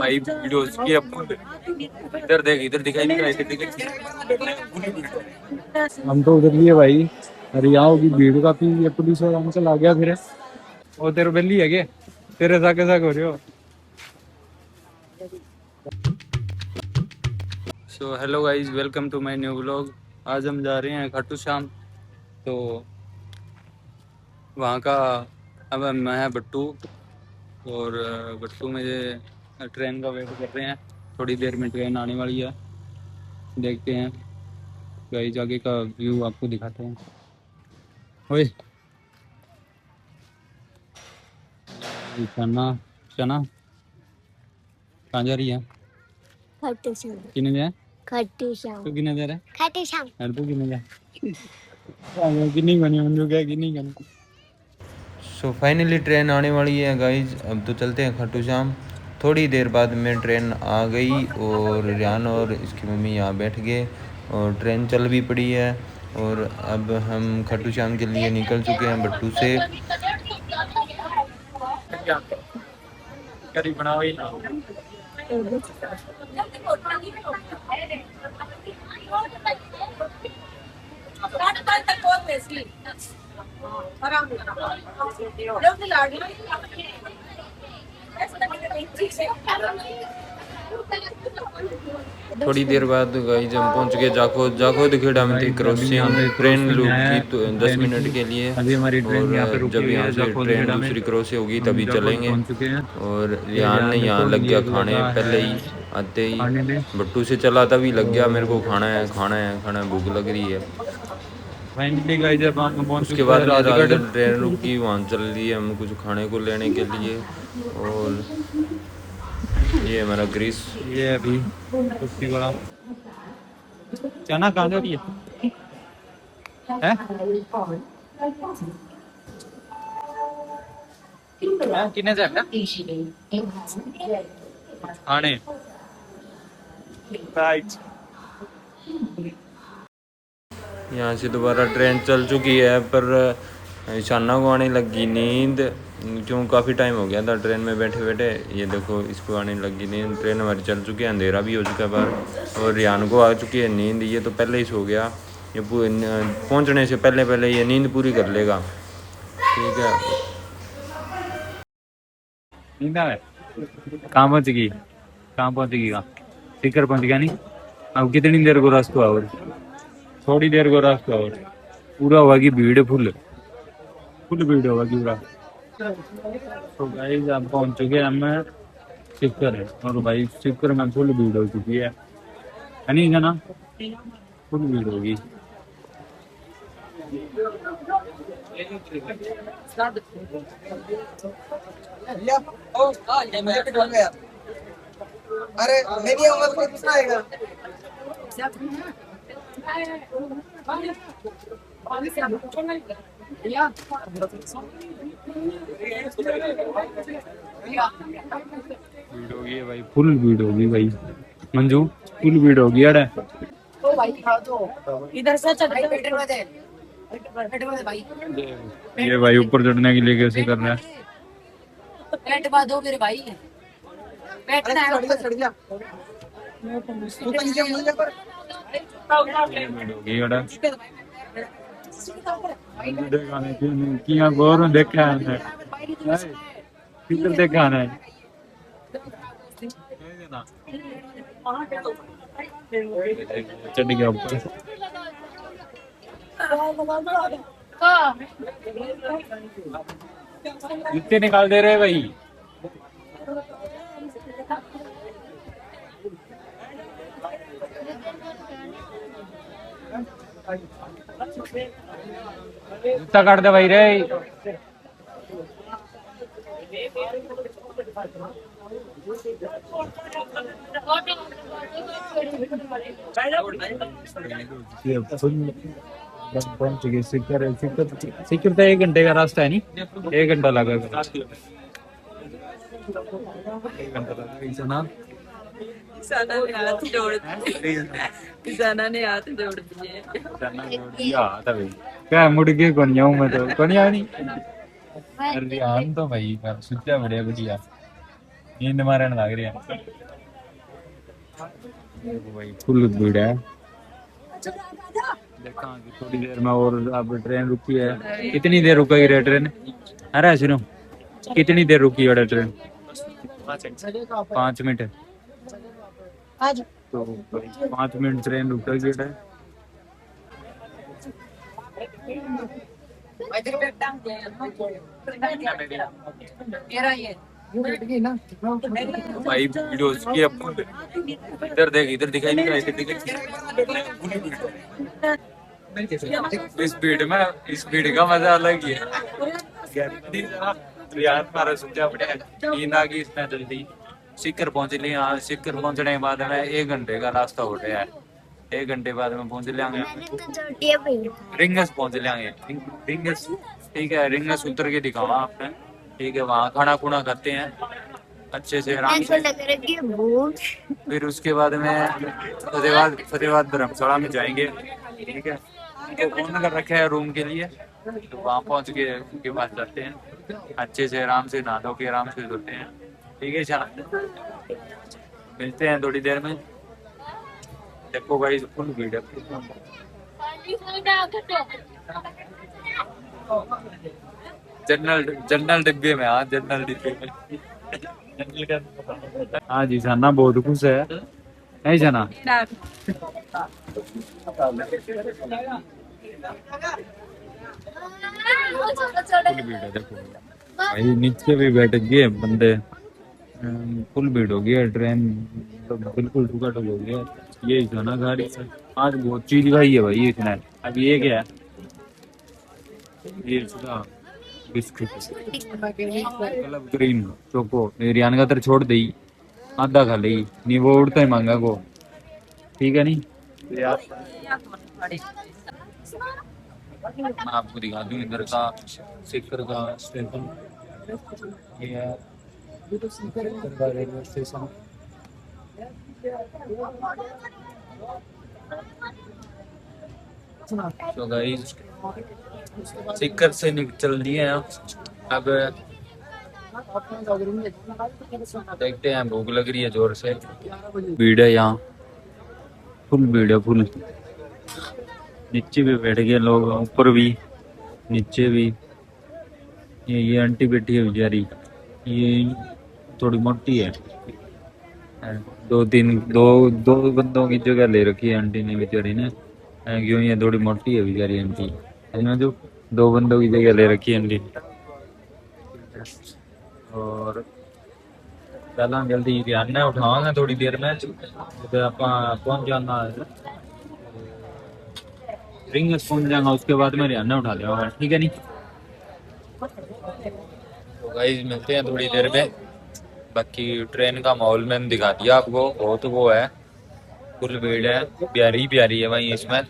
भाई वीडियो की अपन इधर देख, इधर दिखाई नहीं रहा, इधर दिखाई। हम तो उधर लिए भाई, अरे यहाँ की भीड़ काफी, ये पुलिस वाला अंकल आ गया फिर। वो तेरे बेली है क्या? तेरे साके साक हो रहे हो। So hello guys, welcome to my new vlog. आज हम जा रहे हैं खाटू श्याम। तो वहाँ का अब मैं है बट्टू, और बट्टू में ये ट्रेन का वेट कर रहे हैं। थोड़ी देर में ट्रेन आने वाली है, देखते हैं गाइस, आगे का व्यू आपको दिखाते हैं। ओए चना, चना कहाँ जा रही है? खाटू श्याम। किने जाए? खाटू श्याम। तू किने जा रहा है? खाटू श्याम। यार तू किने जा? किन्नी बनी मंजू, क्या किन्नी बनी? सो फाइनली ट्रेन आने वाली है गाइज। अब तो चलते हैं खाटू श्याम। थोड़ी देर बाद में ट्रेन आ गई और रियान और इसकी मम्मी यहाँ बैठ गए और ट्रेन चल भी पड़ी है। और अब हम खाटू श्याम के लिए निकल चुके हैं बट्टू से। करी बनाओ ही ना। थोड़ी देर बाद गाइज हम पहुंच गए जाखोद। जाखोद खेड़ा में थी क्रॉसिंग, ट्रेन रुकी तो 10 मिनट के लिए। अभी हमारी ट्रेन यहाँ पे और रुकी जब हुई यहाँ है से जाखोद ट्रेन खेड़ा में। दूसरी क्रॉस होगी हम तभी जाखोद चलेंगे। पहुँच चुके हैं। और ये रियान ने यहाँ देखो, लग ये गया खाने, लगा पहले है ही आते ही खाने में। बट्टू से चला तभी लग गया मेरे को, खाना है खाना है खाना है, भूख लग रही है। फाइनली गाइस अब हम पहुंच उसके चुके बाद हैं में राजगढ़। राजगढ़ ट्रेन रुकी, वहाँ चल रही है हम कुछ खाने को लेने के लिए। और ये हमारा ग्रीस। ये अभी कुश्ती वाला चना कहाँ जा रही है? हैं? कितने से है? खाने राइट। यहाँ से दोबारा ट्रेन चल चुकी है, पर ईशाना को आने लगी नींद, क्यों काफ़ी टाइम हो गया था ट्रेन में बैठे बैठे। ये देखो इसको आने लगी नींद। ट्रेन हमारी चल चुकी है, अंधेरा भी हो चुका है बाहर, और रियान को आ चुकी है नींद। ये तो पहले ही सो गया, ये पहुँचने से पहले पहले ये नींद पूरी कर लेगा। ठीक है। नींद आ है? कहाँ पहुँच गई? कहाँ पहुँच गई? कहाँ टिकर पहुँच गया नहीं? अब कितनी देर को रास्ता और थोड़ी देर को रास्ता और पूरा होगी भीड़, फुल फुल भीड़ होगी पूरा। तो गाइस आप पहुंच चुके हैं हम सिक्कर है, और भाई सिक्कर में फुल भीड़ हो चुकी है नहीं जाना? फुल भीड़ होगी। अरे मैं नहीं आऊंगा तो कोई दूसरा आएगा। भीड़ होगी भाई, फुल भीड़ होगी भाई मंजू, फुल भीड़ होगी यार। तो भाई खा दो इधर से चल भाई, भाई ये भाई ऊपर चढ़ने के लिए कैसे कर रहा है? पेट दो मेरे भाई, पेट ना चढ़ गया तू तो नीचे मुझे पर भीड़ होगी यार। किया गौर देखा है, फिर देखा है चढ़ गया ऊपर। जूते निकाल दे रहे भाई। जूता काट दे भाई रे। पहुंच गए सिक्कर। सिक्कर तो 1 घंटे का रास्ता है नहीं, 1 घंटा लगेगा। 1 घंटा लगेगा ना। किसाना ने हाथ जोड़ दिए। क्या मुड़ के कौन जाऊँ मैं तो कौन नहीं। अरे हम तो भाई सुचा बढ़िया बढ़िया। नींद मारने लग रही है भाई, फुल भीड़ है। देखा कि थोड़ी देर में और अब ट्रेन रुकी है। कितनी देर रुकेगी रे ट्रेन? अरे सुनो, कितनी देर रुकी है ट्रेन? 5 मिनट। तो 5 मिनट ट्रेन रुकेगी। मेरा ये भाई वीडियोस की अपन इधर देख, इधर दिखाई नहीं रहा, इधर दिखाई। इस भीड़ का मजा अलग ही है यार। मारा सोचा अपने नींद आ गई इतना जल्दी। सीकर पहुंच लिए। यहाँ सीकर पहुंचने के बाद में 1 घंटे का रास्ता हो गया है। 1 घंटे बाद में पहुंच लेंगे रिंगस, पहुंच लेंगे रिंगस। ठीक है, रिंगस उतर के दिखावा आपने। ठीक है, वहाँ खाना खुना खाते हैं अच्छे से आराम से। फिर उसके बाद में फतेहाबाद धर्मशाला में जाएंगे। ठीक है, उनको फोन कर रखा है रूम के लिए, तो वहाँ पहुँच के उनके पास जाते हैं। अच्छे से आराम से नहा धो के आराम से सोते हैं। ठीक है, चला मिलते हैं थोड़ी देर में। देखो भाई फुल भीड़ है। जनरल डिब्बे में। हाँ, जनरल डिब्बे में। हाँ जी, जाना बहुत खुश है, नहीं जाना? फुल भीड़ है। देखो भाई, नीचे भी बैठ गए बंदे। फुल भीड़ हो गई है। ट्रेन तो बिल्कुल टुका टुक हो गया। ये जाना गाड़ी से आज बहुत चीज भाई है भाई इसने। अब ये क्या है? ये इसका बिस्किट कलब ग्रीन चोको रियान का तर छोड़ दी, आधा खा ली नहीं, वो उड़ता ही मांगा को। ठीक है नहीं यार, मैं आपको दिखा दूं इधर का सीकर का स्टेशन। ये है सीकर का रेलवे स्टेशन। तो गाइस सीकर से चल दिए हैं अब। देखते हैं, भूख लग रही है जोर से। भीड़ है यहाँ, फुल भीड़ है फुल। नीचे भी बैठ गए लोग, ऊपर भी नीचे भी। ये आंटी बैठी है बेचारी, ये थोड़ी मोटी है। दो बंदों की जगह ले रखी है आंटी ने बेचारी ने। क्यों? ये थोड़ी मोटी है बेचारी आंटी, जो 2 बंदों की जगह ले रखी है आंटी। और पहला जल्दी ध्यान उठावांगा थोड़ी देर में। आप पहुंच जाना रिंगस पहुंच जाऊंगा, उसके बाद मैं हरियाणा उठा लिया। ठीक है नहीं? तो गाइस मिलते हैं थोड़ी देर में। बाकी ट्रेन का माहौल मैंने दिखा दिया आपको, बहुत वो है, फुल भीड़ है, प्यारी प्यारी है भाई इसमें।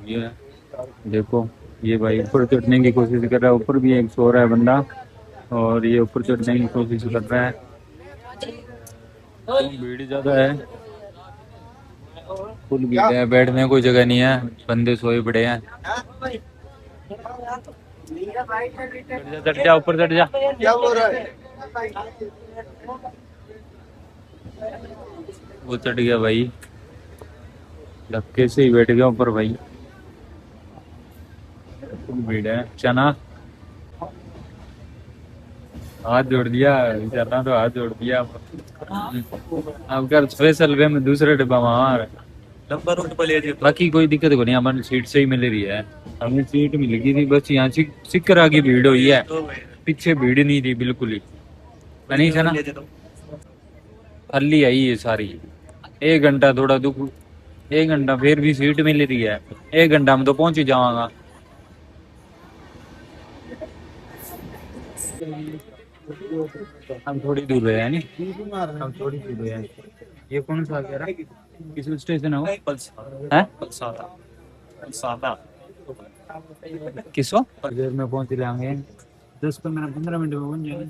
है देखो, ये भाई ऊपर चढ़ने की कोशिश कर रहा है। ऊपर भी एक सो रहा है बंदा, और ये ऊपर चढ़ने की कोशिश कर रहा है। भीड़ ज्यादा है, फुल भीड़ है, बैठने को कोई जगह नहीं है, बंदे सोए पड़े हैं। चढ़ जा, ऊपर चढ़ जा। क्या हो रहा है? वो चढ़ गया भाई, धक्के से ही बैठ गया ऊपर भाई। फुल भीड़ है। चना हाथ जोड़ दिया, चना तो हाथ जोड़ दिया। अब कर स्पेशल वे में दूसरे डिब्बा मार नंबर उठ पे। बाकी कोई दिक्कत को नहीं, हमारी सीट से ही मिल रही है, हमें सीट मिल गई थी। बस यहाँ सिक्कर आगे भीड़ हुई है, पीछे भीड़ नहीं थी बिल्कुल ही। नहीं था ना, खाली आई है सारी। 1 घंटा थोड़ा दुख, 1 घंटा फिर भी सीट मिल रही है। 1 घंटा में तो पहुंच ही जाऊंगा। हम थोड़ी दूर है नी, हम थोड़ी दूर है। ये कौन सा कह रहा है? किस स्टेशन है वो? किस देर में पहुंच जाएंगे? 10-15 मिनट में पहुंच जाएंगे।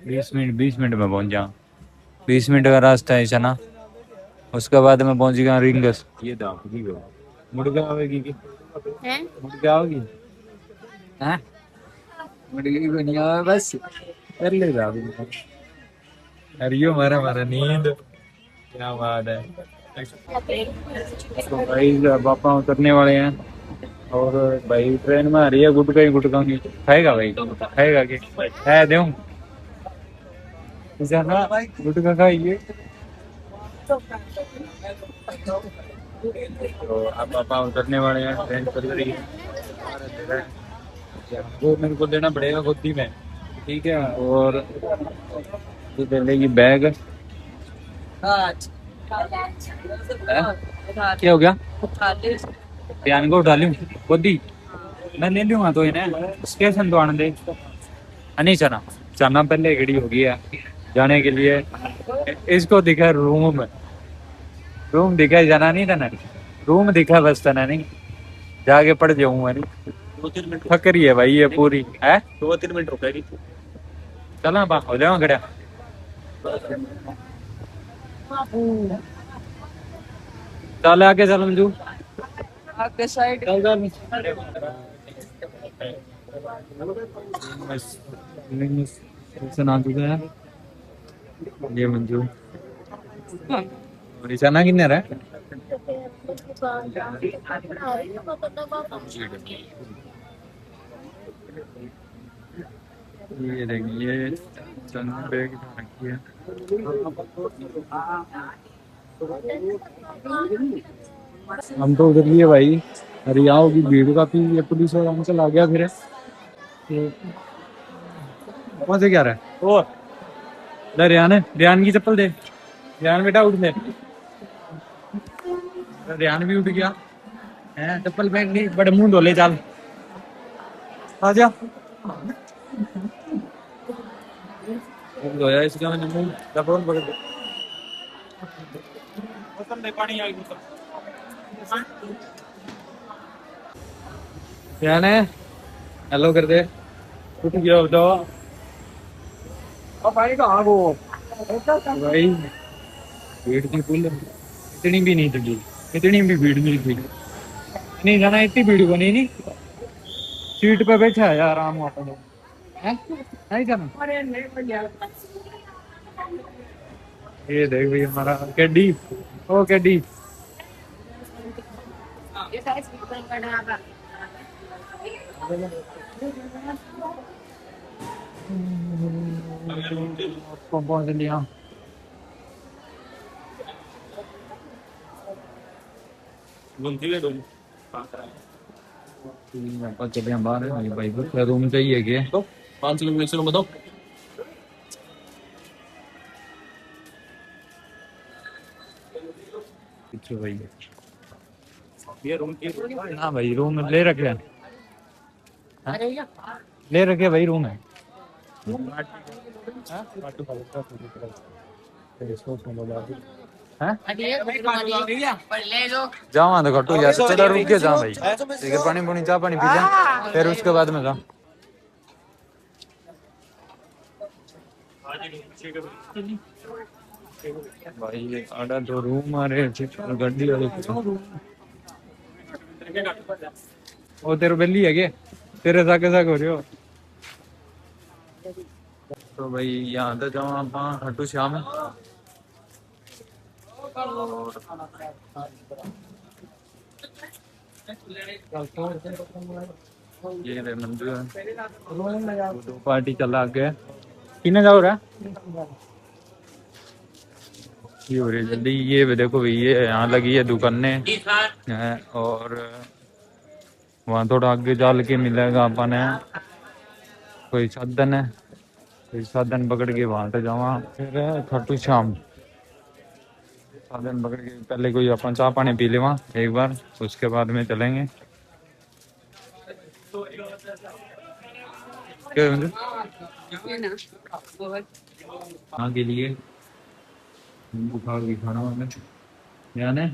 20 मिनट में पहुंच जाओ। 20 मिनट का रास्ता है ऐसा ना। उसके बाद मैं पहुंच गया रिंगस। ये दावगी मुड़ के आवेगी की हैं मुड़ के आओगी हैं मुड़ के को नहीं आवे बस कर ले दावगी। अरे यो मारा मारा नींद क्या बात है। तो भाई पापा उतरने वाले हैं और भाई ट्रेन में आ रही है गुटका ही गुटका की खाएगा भाई खाएगा कि है दूं जाना गुटका खाइए। तो अब पापा उतरने वाले हैं ट्रेन चल रही है वो मेरे को देना पड़ेगा खुद ही में ठीक है। और ये ले लेगी बैग है? क्या हो गया बयान को उठा लूं खुद मैं ले लूंगा तो इन्हें स्टेशन तो आने दे नहीं चना चना पहले घड़ी होगी है जाने के लिए। इसको दिखा रूम दिखा जाना नहीं था ना रूम दिखा बस था ना नहीं जाके पड़ जाऊंगा नहीं 2-3 मिनट थक रही है भाई ये पूरी है 2-3 मिनट रुकेगी। चला बा हो जाओ खड़ा चल आगे चल मंजू आगे साइड सुना दूंगा यार ये मंजू निशाना किन्ने रहा ये देखिए चंद बैग रखी है। हम तो उधर लिए भाई हरियाओं की भीड़ काफी ये पुलिस और अंकल आ गया फिर कौन से क्या रहा है ओ ले रियान की चप्पल दे रियान बेटा उठ ले रियान भी उठ गया है चप्पल पहन ली बड़े मुंह धोले चल आ जा धोया इसका मैंने मुंह डबल पकड़ दे मौसम दे पानी आ गया रियान है हेलो कर दे उठ गया बताओ अब भाई कहाँ वो भाई भीड़ की पुल इतनी भी नहीं थी इतनी भी भीड़ नहीं थी नहीं जाना इतनी भीड़ को नहीं सीट पे बैठा है यार आराम अपने नहीं जाना ये देख भाई हमारा कैडी ओ कैडी पहुंच लिया चले हम बाहर भाई रूम चाहिए क्या 5 किलोमीटर से बताओ पीछे भाई ये रूम की हाँ भाई रूम ले रखे हैं ले रखे भाई रूम है जाओ तो घटो यार चलो रुक के जाओ भाई ठीक है पानी पुनी चाह पानी पी जा फिर उसके बाद में जा भाई ये आड़ा तो रूम आ रहे गड्डी वाले ओ तेरे बेली है के तेरे साके साक हो रहे हो तो भाई यहाँ तो जाओ आप हटू शाम ये रे मंजू दो पार्टी चला गया किने जाओ रहा ये हो रही जल्दी ये भी देखो भाई ये यहाँ लगी है दुकानें हैं और वहाँ थोड़ा आगे जाल के मिलेगा अपन है कोई साधन पकड़ के वहाँ से जावा फिर खाटू शाम साधन पकड़ के पहले कोई अपन चाय पानी पी लेवा एक बार उसके बाद में चलेंगे हाँ के लिए बुखार भी खाना वाला यान है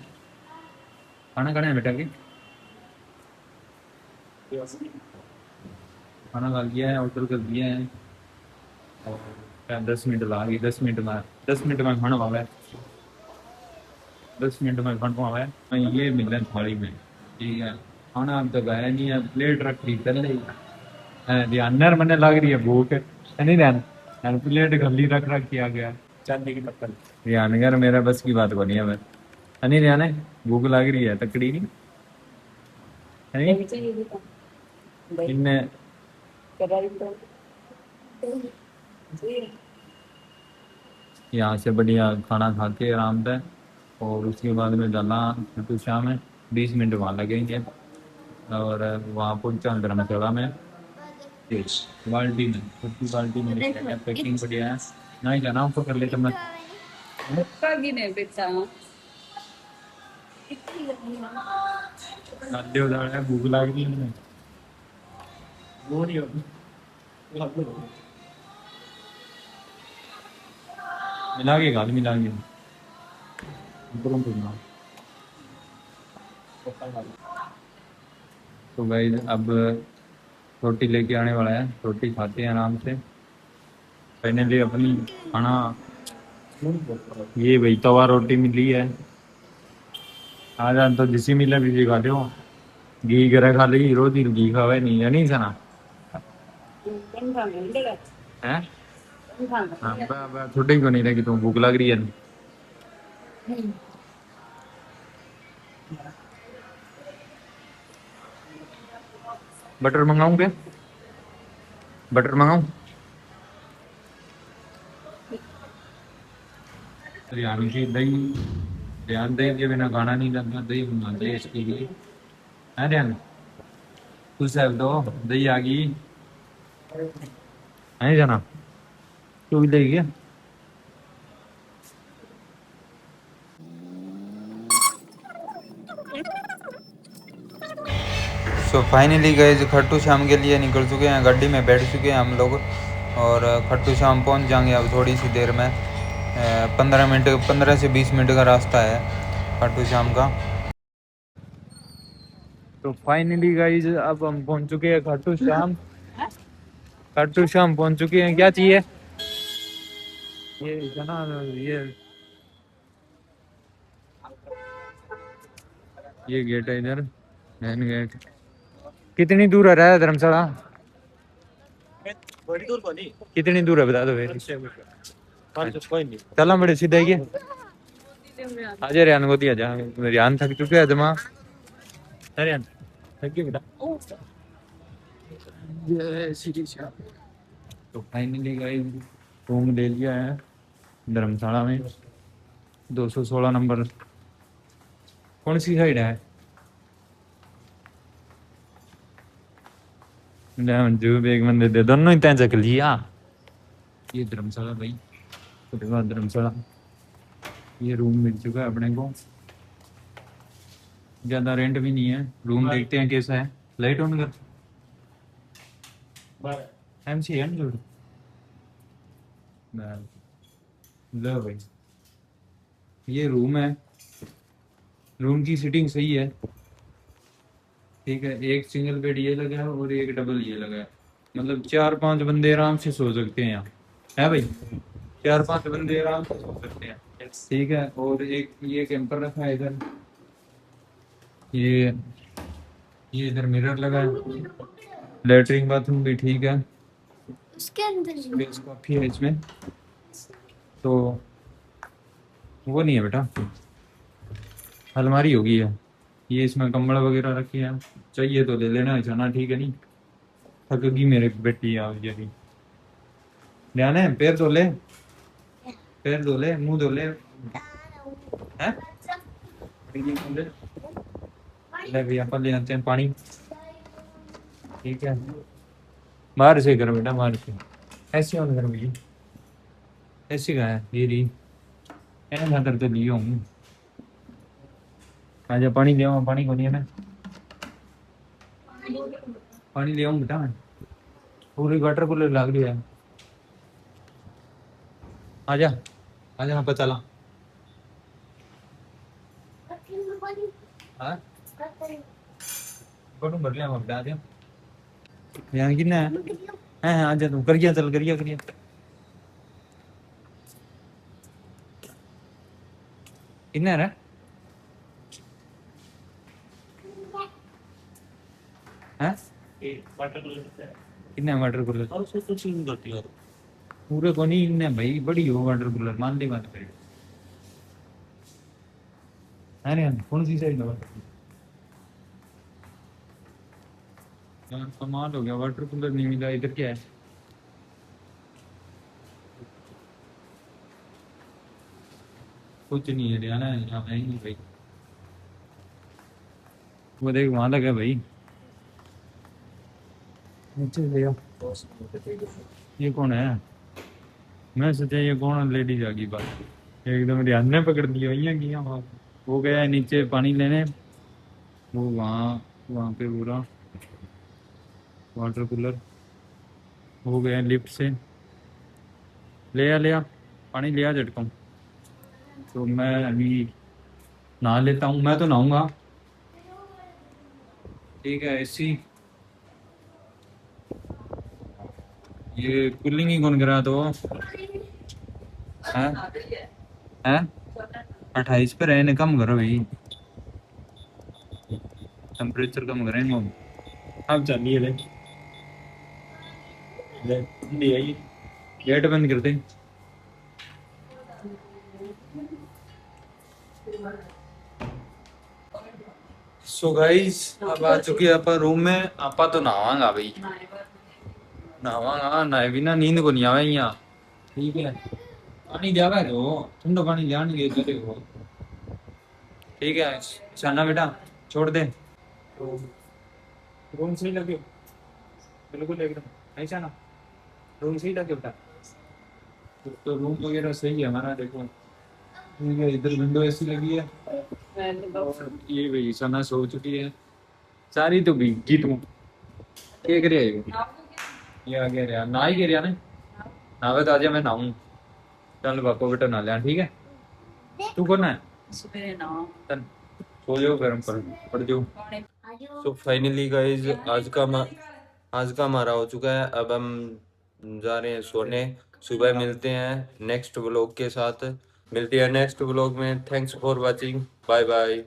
खाना खाना है बेटा की खाना खा लिया है ऑर्डर कर दिया है और 10 मिनट ला गई 10 मिनट में खाने वाला है 10 मिनट में खाना आया ये मिल थाली में ठीक है। खाना अब तक आया नहीं है, प्लेट रखी चल रही है ध्यान मैंने लग रही है भूख नहीं ध्यान ध्यान प्लेट गली रख रखी आ गया चांदी की पत्तल। ध्यान यार मेरा बस की बात बनी है मैं नहीं ध्यान है भूख लग रही है तकड़ी नहीं है इनने यहाँ से बढ़िया खाना खा के आराम से और उसके बाद में डाला तो शाम में 20 मिनट वहाँ लगेंगे और वहाँ पहुँचा धर्मशाला में बाल्टी में छोटी बाल्टी में पैकिंग बढ़िया है नहीं जाना उसको कर लेते मैं Pagi nih pizza. खाद्य उदाहरण है भूख लग रही है वो नहीं होगी वो आप लोग मिला के गाल मिला के तो भाई अब रोटी लेके आने वाला है रोटी खाते हैं आराम से फाइनली अपनी खाना ये भाई तवा रोटी मिली है आज तो जिसी मिले भी खा दो घी गिरा खा ली रोज ही घी खावे नहीं है नहीं सना है छोटे को नहीं रही तुम भूख लग रही है बटर मंगाऊं क्या बटर मंगाऊं ध्यान की दही ध्यान दही के बिना खाना नहीं लगता दही बना दे इसके लिए है ध्यान तू सब दो दही आ गई है जाना तू भी ले गया सो फाइनली गए खट्टू श्याम के लिए निकल चुके हैं गाड़ी में बैठ चुके हैं हम लोग और खट्टू श्याम पहुंच जाएंगे अब थोड़ी सी देर में 15 से 20 मिनट का रास्ता है खट्टू श्याम का। तो फाइनली गाइस अब हम पहुंच चुके हैं खाटू श्याम पहुंच चुके हैं क्या चाहिए ये जना ये गेट है इधर मेन गेट कितनी दूर है रहा है धर्मशाला बड़ी दूर को नहीं कितनी दूर है बता दो फिर कोई नहीं चला बड़े सीधा ही आज रियान को दिया जा रियान थक चुके हैं जमा रियान थक गए बेटा तो फाइनली गाइस रूम ले लिया है धर्मशाला में 216 नंबर कौन सी साइड है जो एक बंदे दे दोनों ही तय चक लिया ये धर्मशाला भाई उसके बाद धर्मशाला ये रूम मिल चुका है अपने को ज्यादा रेंट भी नहीं है रूम देखते हैं कैसा है लाइट ऑन कर एमसी है ना लो भाई ये रूम है रूम की सीटिंग सही है ठीक है एक सिंगल बेड ये लगा है और एक डबल ये लगा है मतलब 4-5 बंदे आराम से सो सकते हैं यहाँ है भाई 4-5 बंदे आराम से सो सकते हैं ठीक है और एक ये कैंपर रखा है इधर ये इधर मिरर लगा है लेटरिन बाथरूम भी ठीक है उसके अंदर स्पेस काफी है इसमें तो वो नहीं है बेटा अलमारी होगी है ये इसमें कंबल वगैरह रखे हैं चाहिए तो ले लेना जाना ठीक है नहीं थकेगी मेरे बेटी आप जरी ध्यान है पैर धो ले मुंह धो ले हैं ले भैया अपन ले आते हैं पानी ठीक है बाहर से करो बेटा बाहर से ऐसे ऑन करो भैया ऐसे का है ये रही खातर तो लिया हूँ आजा पानी ले आओ पानी को नहीं है ना पानी ले आऊँ बेटा पूरी वाटर कूलर लग रही है आजा यहाँ पर चला हाँ भर लिया बेटा आजा यहाँ कितना है आजा तू करिया चल करिया कितना है हैं वाटर कूलर है कितने वाटर कूलर और उसको कुछ नहीं होती और पूरे को नहीं इनने भाई बड़ी हो वाटर कूलर मान ली बात करें है ना कौन सी साइड है यार कमाल हो गया वाटर कूलर नहीं मिला इधर क्या है कुछ नहीं है हरियाणा है यहाँ है ही नहीं भाई वो देख वहां लगा भाई नीचे ले आओ। ये कौन है मैं सोचा ये कौन लेडीज आ गई बात एकदम ध्यान ने पकड़ लिया वही किया वहाँ वो गया है नीचे पानी लेने वो वहाँ वहाँ पे पूरा वाटर कूलर हो गया लिफ्ट से ले आ पानी ले आ झटका तो मैं अभी नहा लेता हूँ मैं तो नहाऊंगा ठीक है एसी ये कूलिंग ही कौन करा तो है 28 पे रहने कम करो भाई टेम्परेचर कम करेंगे अब चलिए ले गेट बंद कर दे सो गाइस अब आ चुके हैं अपन रूम में आपा तो नहावांगा भाई नहावांगा नहाए बिना नींद को नहीं आवे यहाँ ठीक है पानी जावा है तो ठंडा पानी ध्यान नहीं देते देखो ठीक है शाना बेटा छोड़ दे रूम सही लगे बिल्कुल एकदम ऐसा ना रूम सही लगे बेटा तो रूम वगैरह सही है हमारा देखो ठीक है इधर विंडो एसी लगी है और ये भाई सना सो चुकी है सारी तो भीगी तू क्या करे ये आ गया यार ना ही गिर ना नावे तो आज मैं नहाऊं चल पापा बेटा ना लिया ठीक है तू कौन है सुबह ना चल सो जाओ गर्म पड़ जाओ तो फाइनली गाइज आज का हमारा हो चुका है अब हम जा रहे हैं सोने सुबह मिलते हैं नेक्स्ट व्लॉग के साथ मिलते हैं नेक्स्ट व्लॉग में thanks for watching bye bye